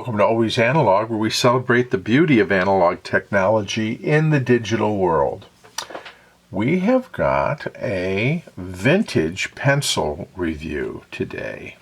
welcome to Always Analog, where we celebrate the beauty of analog technology in the digital world. We have got a vintage pencil review today,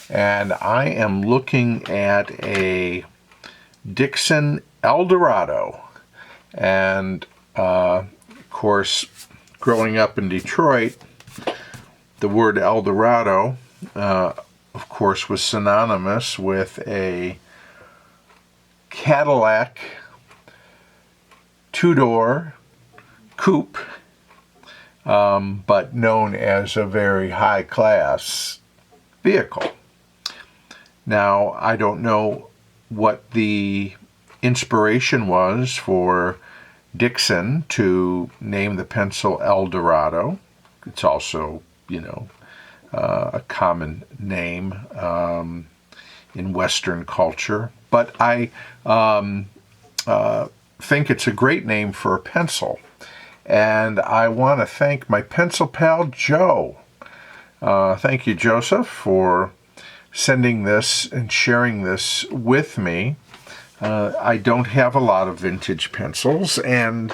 and I am looking at a Dixon Eldorado. And of course, growing up in Detroit, the word Eldorado of course, was synonymous with a Cadillac two-door coupe, but known as a very high-class vehicle. Now, I don't know what the inspiration was for Dixon to name the pencil Eldorado. It's also, a common name in Western culture, but I think it's a great name for a pencil. And I want to thank my pencil pal, Joe. Thank you, Joseph, for sending this and sharing this with me. I don't have a lot of vintage pencils, and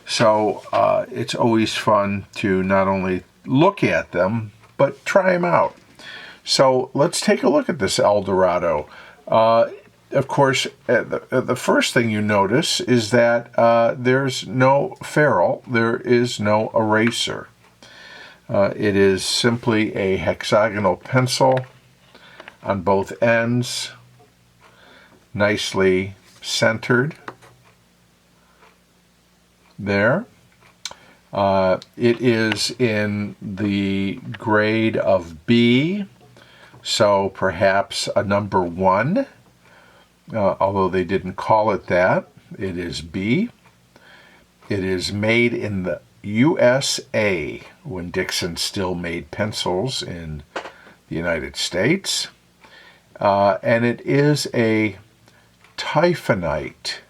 so it's always fun to not only look at them, but try them out. So let's take a look at this Eldorado. Of course, the first thing you notice is that there's no ferrule, there is no eraser. It is simply a hexagonal pencil on both ends, nicely centered there. It is in the grade of B, so perhaps a number 1, although they didn't call it that. It is B. It is made in the USA, when Dixon still made pencils in the United States. And it is a Typhonite.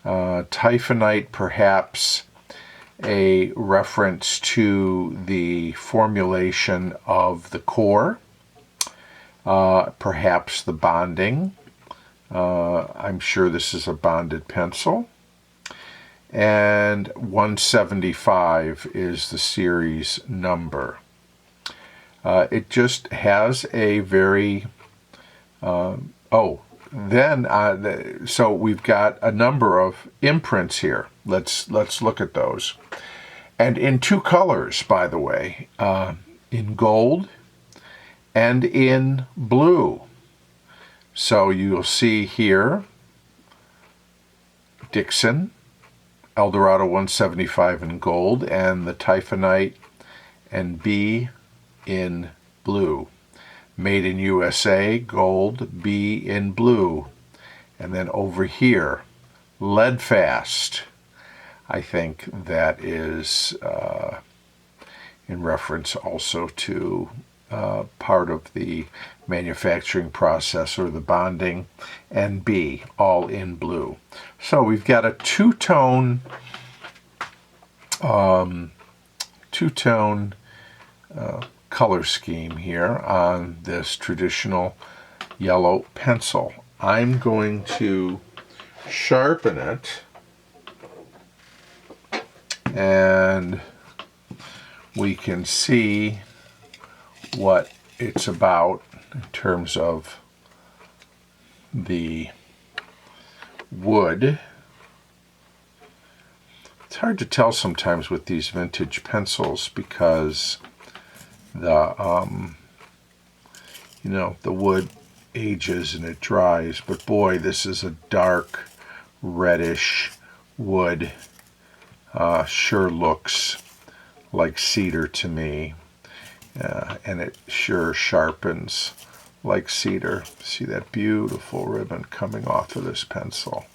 Typhonite, perhaps a reference to the formulation of the core, perhaps the bonding. I'm sure this is a bonded pencil. And 175 is the series number. It just has a very, so we've got a number of imprints here. Let's look at those. And in 2 colors, by the way, in gold and in blue. So you'll see here, Dixon Eldorado 175 in gold, and the Typhonite and B in blue. Made in USA, gold, B in blue. And then over here, lead fast. I think that is in reference also to part of the manufacturing process or the bonding, and B, all in blue. So we've got a two-tone color scheme here on this traditional yellow pencil. I'm going to sharpen it, and we can see what it's about in terms of the wood. It's hard to tell sometimes with these vintage pencils because the wood ages and it dries, but boy, this is a dark reddish wood. Sure looks like cedar to me, and it sure sharpens like cedar. See that beautiful ribbon coming off of this pencil.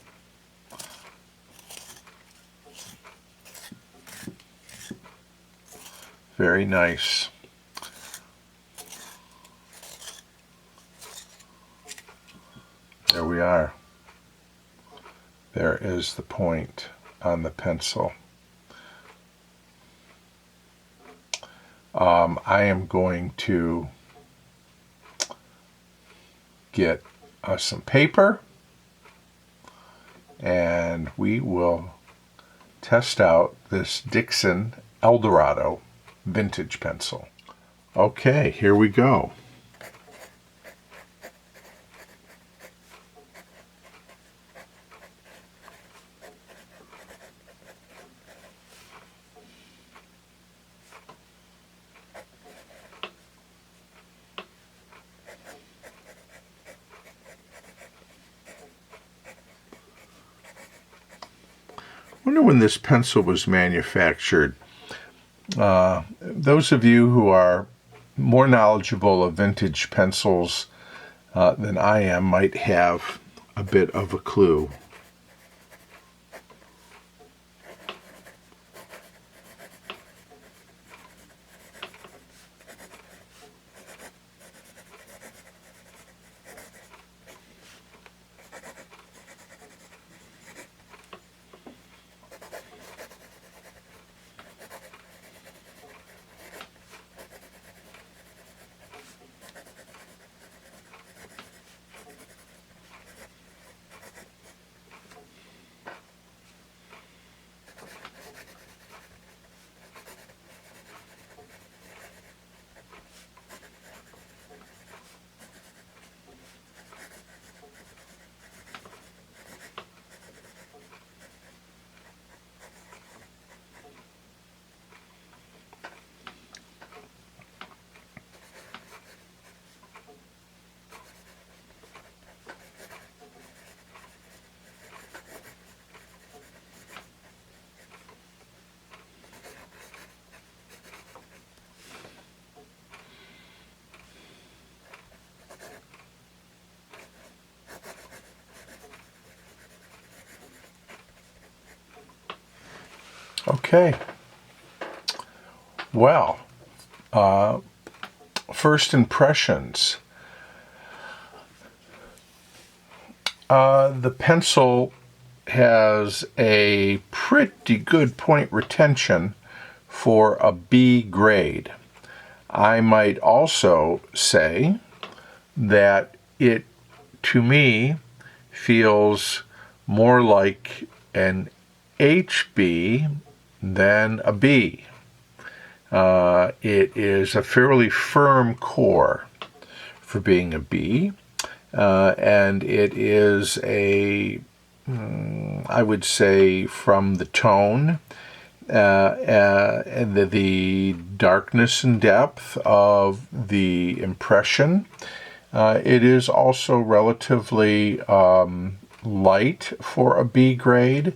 Very nice. There we are. There is the point on the pencil. I am going to get some paper, and we will test out this Dixon Eldorado vintage pencil. Okay, here we go. I wonder when this pencil was manufactured. Those of you who are more knowledgeable of vintage pencils than I am might have a bit of a clue. Okay. Well, first impressions. The pencil has a pretty good point retention for a B grade. I might also say that it, to me, feels more like an HB than a B. It is a fairly firm core for being a B, and it is I would say from the tone and the darkness and depth of the impression, it is also relatively light for a B grade,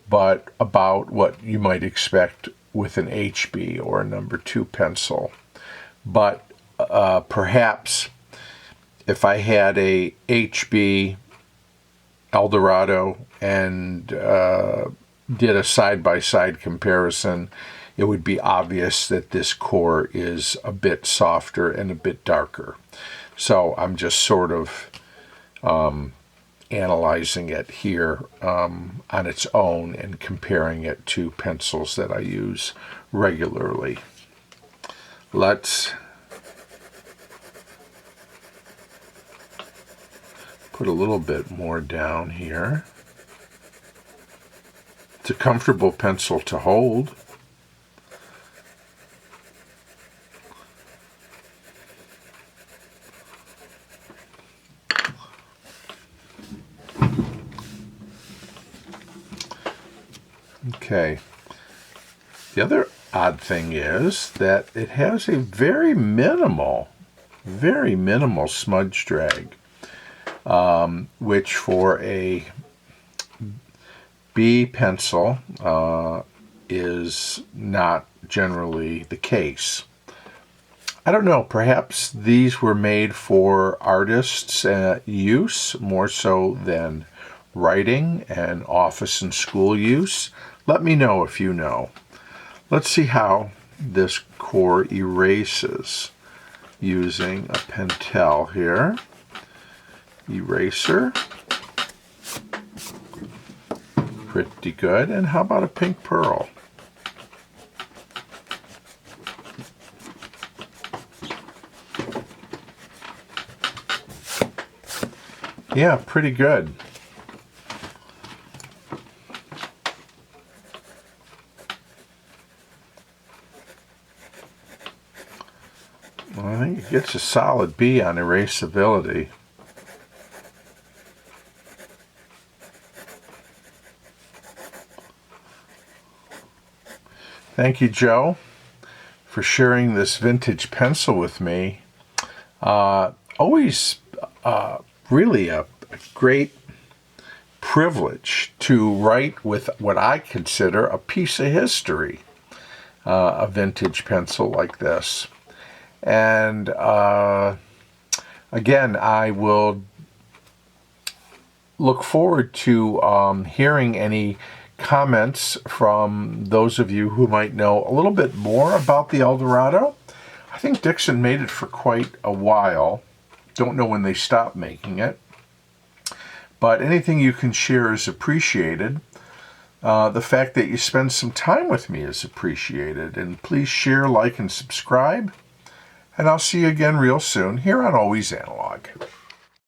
but about what you might expect with an HB or a number 2 pencil. But perhaps if I had a HB Eldorado and did a side-by-side comparison, it would be obvious that this core is a bit softer and a bit darker. So I'm just sort of analyzing it here on its own and comparing it to pencils that I use regularly. Let's put a little bit more down here. It's a comfortable pencil to hold. Okay. The other odd thing is that it has a very minimal smudge drag, which for a B pencil is not generally the case. I don't know, perhaps these were made for artists' use more so than writing and office and school use. Let me know if you know. Let's see how this core erases using a Pentel here. Eraser. Pretty good. And how about a pink pearl? Yeah, pretty good. Well, I think it gets a solid B on erasability. Thank you, Joe, for sharing this vintage pencil with me. Always really a great privilege to write with what I consider a piece of history, a vintage pencil like this. And again, I will look forward to hearing any comments from those of you who might know a little bit more about the Eldorado. I think Dixon made it for quite a while. Don't know when they stopped making it. But anything you can share is appreciated. The fact that you spend some time with me is appreciated. And please share, like, and subscribe. And I'll see you again real soon here on Always Analog.